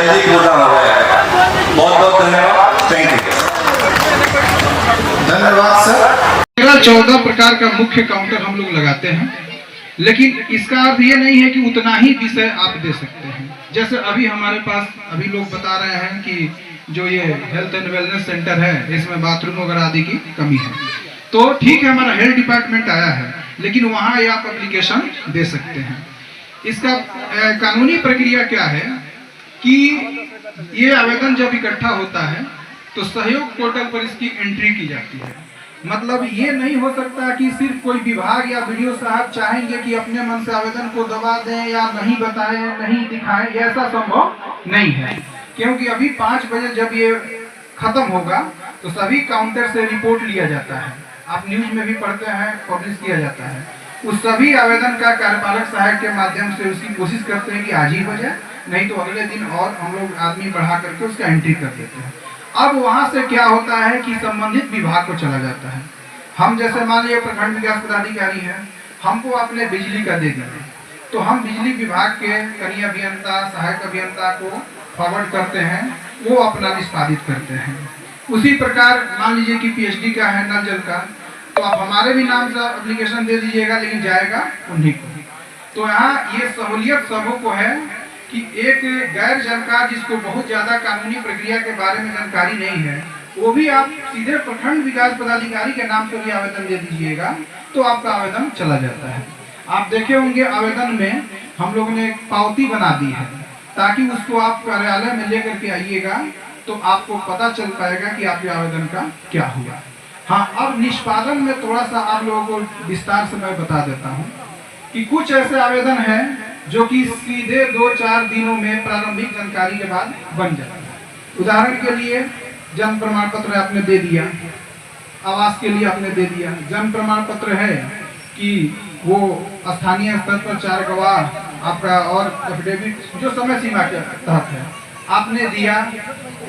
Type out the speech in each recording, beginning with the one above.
जल्दी पूरा हो जाएगा। बहुत बहुत धन्यवाद। Thank you. धन्यवाद सर। 14 प्रकार का मुख्य काउंटर हम लोग लगाते हैं, लेकिन इसका अर्थ ये नहीं है कि उतना ही विषय आप दे सकते हैं। जैसे अभी हमारे पास अभी लोग बता रहे हैं कि जो ये हेल्थ एंड वेलनेस सेंटर है इसमें बाथरूम वगैरह आदि की कमी है, तो ठीक है हमारा हेल्थ डिपार्टमेंट आया है, लेकिन वहाँ ये आप एप्लीकेशन दे सकते हैं। इसका कानूनी प्रक्रिया क्या है कि ये आवेदन जब इकट्ठा होता है तो सहयोग पोर्टल पर इसकी एंट्री की जाती है। मतलब ये नहीं हो सकता कि सिर्फ कोई विभाग या वीडियो साहब चाहेंगे कि अपने मन से आवेदन को दबा दें या नहीं बताएं, नहीं दिखाएं, ऐसा संभव नहीं है। क्योंकि अभी 5 बजे जब ये खत्म होगा तो सभी काउंटर से रिपोर्ट लिया जाता है, आप न्यूज में भी पढ़ते हैं, पब्लिश किया जाता है। उस सभी आवेदन का कार्यपालक सहायक के माध्यम से उसकी कोशिश करते हैं कि आज ही हो जाए, नहीं तो अगले दिन और हम लोग आदमी बढ़ा करके उसका एंट्री कर देते हैं। अब वहाँ से क्या होता है कि संबंधित विभाग को चला जाता है। हम जैसे मान लीजिए प्रखंड विकास पदाधिकारी हैं, हमको अपने बिजली का दे दिया, तो हम बिजली विभाग के कनीय अभियंता, सहायक अभियंता को फॉरवर्ड करते हैं, वो अपना निष्पादित करते हैं। उसी प्रकार मान लीजिए कि पीएचडी का है नल जल का, तो आप हमारे भी नाम से एप्लीकेशन दे दीजिएगा, लेकिन जाएगा उन्हीं को। तो यहाँ ये सहूलियत सबों को है कि एक गैर जानकार जिसको बहुत ज़्यादा कानूनी प्रक्रिया के बारे में जानकारी नहीं है, वो भी आप सीधे प्रखंड विकास पदाधिकारी के नाम से भी आवेदन दे दीजिएगा तो आपका आवेदन चला जाता है। आप देखे होंगे आवेदन में हम लोगों ने एक पावती बना दी है, ताकि उसको आप कार्यालय में लेकर के आइएगा तो आपको पता चल पाएगा कि आपके आवेदन का क्या हुआ। हाँ, अब निष्पादन में थोड़ा सा आप लोगों को विस्तार से मैं बता देता हूँ कि कुछ ऐसे आवेदन हैं जो कि सीधे 2-4 दिनों में प्रारंभिक जानकारी के बाद बन जाता है। उदाहरण के लिए जन्म प्रमाण पत्र आपने दे दिया, आवास के लिए आपने दे दिया, जन्म प्रमाण पत्र है कि वो स्थानीय स्तर पर 4 गवाह आपका और एफिडेविट जो समय सीमा के तहत है आपने दिया,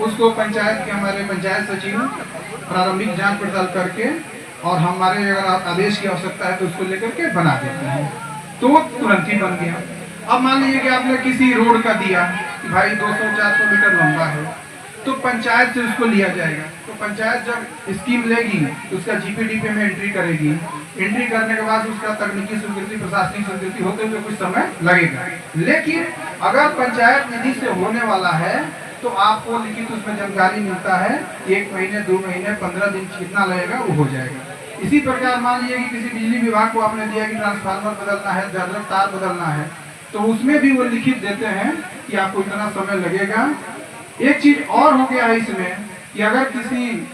उसको पंचायत के हमारे पंचायत सचिव प्रारंभिक जांच पड़ताल करके और हमारे अगर आदेश की आवश्यकता है तो उसको लेकर के बना देते हैं, तो वो तुरंत ही बन गया। अब मान लीजिए कि आपने किसी रोड का दिया कि भाई 200-400 मीटर लंबा है, तो पंचायत से उसको लिया जाएगा। तो पंचायत जब स्कीम लेगी तो उसका जीपीडीपी में एंट्री करेगी, एंट्री करने के बाद उसका तकनीकी स्वीकृति, प्रशासनिक स्वीकृति होते हुए कुछ समय लगेगा। लेकिन अगर पंचायत निधि से होने वाला है तो आपको लिखित उसमें जानकारी मिलता है, 1 महीने 2 महीने 15 दिन कितना लगेगा वो हो जाएगा। इसी प्रकार मान लीजिए कि किसी बिजली विभाग को आपने दिया कि ट्रांसफार्मर बदलना है, जर्नल तार बदलना है, तो उसमें भी वो लिखित देते हैं कि आपको इतना समय लगेगा। एक चीज और हो गया है इसमें कि अगर किसी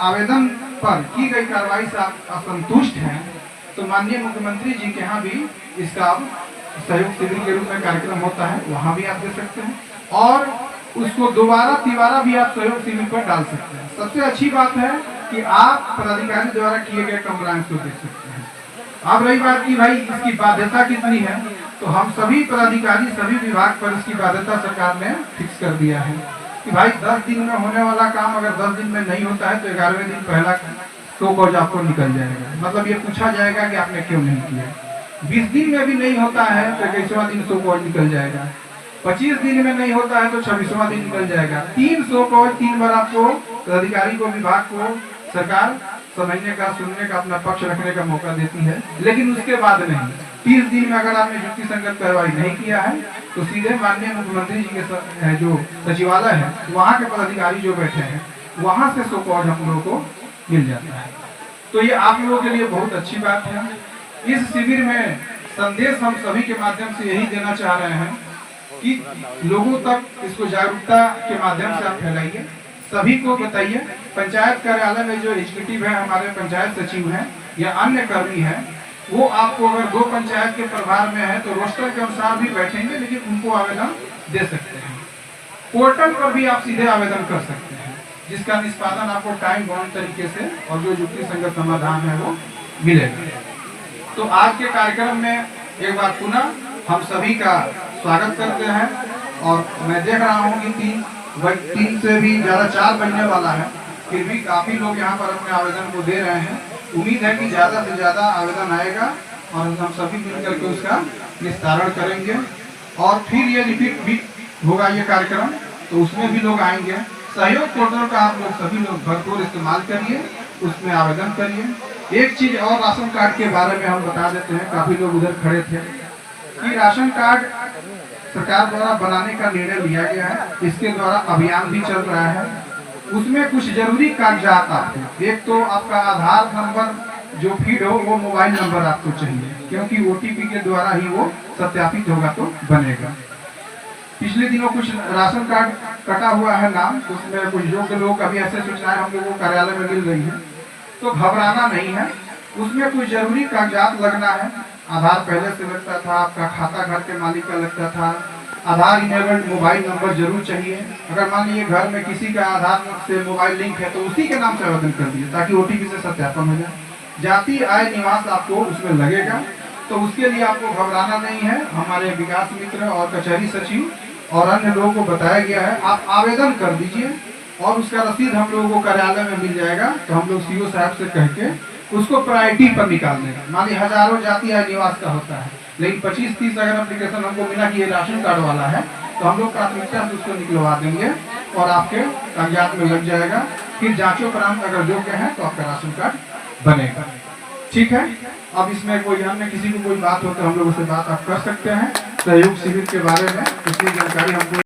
आवेदन पर की गई कार्रवाई से आप असंतुष्ट हैं तो माननीय मुख्यमंत्री जी के यहाँ भी इसका सहयोग शिविर के रूप में कार्यक्रम होता है, वहाँ भी आप दे सकते हैं और उसको दोबारा तिबारा भी आप सहयोग शिविर पर डाल सकते हैं। सबसे अच्छी बात है कि आप पदाधिकारी द्वारा किए गए कंप्लायंस को देख सकते हैं। अब रही बात की भाई इसकी बाध्यता कितनी है, तो हम सभी पदाधिकारी सभी विभाग पर इसकी बाध्यता सरकार ने फिक्स कर दिया है कि भाई 10 दिन में होने वाला काम अगर 10 दिन में नहीं होता है तो 11वें दिन पहला शो कॉज आपको निकल जाएगा। मतलब ये पूछा जाएगा कि आपने क्यों नहीं किया। 20 दिन में भी नहीं होता है तो 21वां दिन शो कॉज निकल जाएगा। 25 दिन में नहीं होता है तो 26वां दिन निकल जाएगा। 3 शो कॉज 3 बार आपको पदाधिकारी को, विभाग को सरकार समझने का, सुनने का, अपना पक्ष रखने का मौका देती है। लेकिन उसके बाद नहीं, 30 दिन में अगर आपने युक्ति संगत कार्रवाई नहीं किया है तो सीधे माननीय मुख्यमंत्री जी के जो सचिवालय है वहाँ के पदाधिकारी जो बैठे हैं वहाँ से शो कॉज हम लोगों को मिल जाता है। तो ये आप लोगों के लिए बहुत अच्छी बात है। इस शिविर में संदेश हम सभी के माध्यम से यही देना चाह रहे हैं कि लोगों तक इसको जागरूकता के माध्यम से आप फैलाइए, सभी को बताइए। पंचायत कार्यालय में जो एग्जीक्यूटिव है, हमारे पंचायत सचिव हैं या अन्य कर्मी हैं, वो आपको अगर 2 पंचायत के प्रभार में है तो रोस्टर के अनुसार भी बैठेंगे, लेकिन उनको आवेदन दे सकते हैं। पोर्टल पर भी आप सीधे आवेदन कर सकते हैं, जिसका निष्पादन आपको टाइम बाउंड तरीके से और जो युक्ति संगत समाधान है वो मिलेगा। तो आज के कार्यक्रम में एक बार पुनः हम सभी का स्वागत करते हैं और मैं देख रहा हूँ कि 3 से भी ज़्यादा 4 बनने वाला है, फिर भी काफ़ी लोग यहाँ पर अपने आवेदन को दे रहे हैं। उम्मीद है कि ज़्यादा से ज़्यादा आवेदन आएगा और हम सभी मिल करके उसका निस्तारण करेंगे और फिर ये रिपीट भी होगा ये कार्यक्रम, तो उसमें भी लोग आएंगे। सहयोग पोर्टल का आप लोग सभी लोग भरपूर इस्तेमाल करिए, उसमें आवेदन करिए। एक चीज और राशन कार्ड के बारे में हम बता देते हैं, काफी लोग उधर खड़े थे, कि राशन कार्ड सरकार द्वारा बनाने का निर्णय लिया गया है। इसके द्वारा अभियान भी चल रहा है। उसमें कुछ जरूरी कागजात आपको, एक तो आपका आधार नंबर जो फीड हो वो मोबाइल नंबर आपको चाहिए, क्योंकि ओटीपी के द्वारा ही वो सत्यापित होगा तो बनेगा। पिछले दिनों कुछ राशन कार्ड कटा हुआ है नाम, उसमें कुछ योग्य लोग, अभी ऐसे सूचनाएं हम लोगों को कार्यालय में मिल रही है, तो घबराना नहीं है। उसमें कुछ जरूरी कागजात लगना है। आधार पहले से लगता था, आपका खाता घर के मालिक का लगता था, आधार इनेबल्ड मोबाइल नंबर जरूर चाहिए। अगर मान लीजिए घर में किसी का आधार से मोबाइल लिंक है तो उसी के नाम से आवेदन कर दीजिए, ताकि ओटीपी से सत्यापन हो जाए। जाति आय निवास आपको उसमें लगेगा, तो उसके लिए आपको घबराना नहीं है। हमारे विकास मित्र और कचहरी सचिव और अन्य लोगों को बताया गया है, आप आवेदन कर दीजिए और उसका रसीद हम लोगों को कार्यालय में मिल जाएगा। तो हम लोग सीओ साहब से कह के उसको प्रायोरिटी पर निकाल देगा। मान लीजिए हजारों जाति आय निवास का होता है, लेकिन 25-30 अगर एप्लीकेशन हमको मिला कि ये राशन कार्ड वाला है, तो हम लोग प्राथमिकता से उसको निकलवा देंगे और आपके कागजात में लग जाएगा। फिर जांचोपरांत अगर योग्य है तो आपका राशन कार्ड बनेगा। ठीक है। अब इसमें कोई अन्य किसी को कोई बात हो तो हम लोग उससे बात आप कर सकते हैं। सहयोग शिविर के बारे में कितनी जानकारी हमको